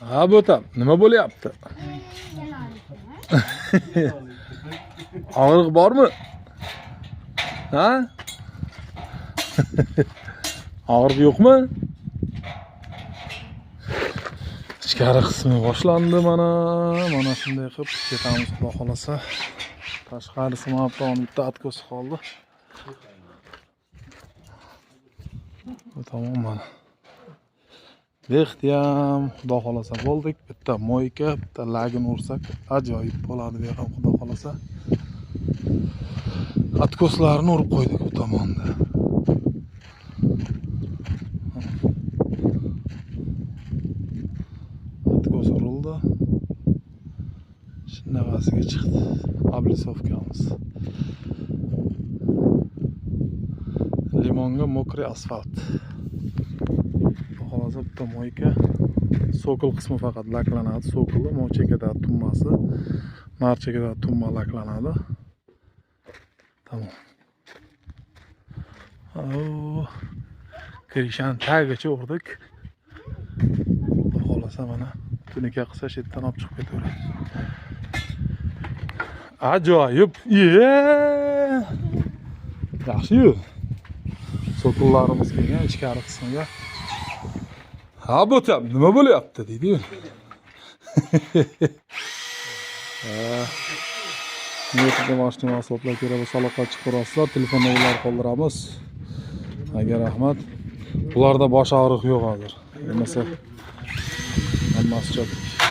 Ha bo'tam, nima bo'lyapti? Og'riq bormi? Ha? Og'riq yo'qmi? Ichkari qismi boshlandi mana shunday qilib ketamiz xudo xolasa. Tashqarisi mavto'ni bitta atkosi qoldi. Bu tamom mana. Bextiyam xudo xolasa bo'ldik. Bitta moyka, bitta lagin ursak ajoyib bo'ladi bu ham xudo xolasa. Atkoslarni urib qo'ydik bu tomonda. Atkos urildi. Shunaqasiga chiqdi. Ablisovkamiz. Limonga mokriy asfalt. Hozir bitta moyka. Sokol qismi faqat laklanadi. Sokolda mochekada tummasi, narchekada tumma laklanadi. Tamam. Krishan tagigacha urdik. Xolasa mana tunika qilsa shetdan olib chiqib ketaveradi. Ajoyib. Yaxshi-yu. Sokollarimiz kelgan ichkari qismiga. Ha bo'tam, nima bo'lyapti deydi-yu. Niyatda mashina asfaltlar kerak bo'lsa aloqa chiqarasizlar, telefon nomerlarini qoldiramiz. Agar rahmat. Bularda bosh og'riq yo'q hozir. Bo'lmasa hammasi joyida.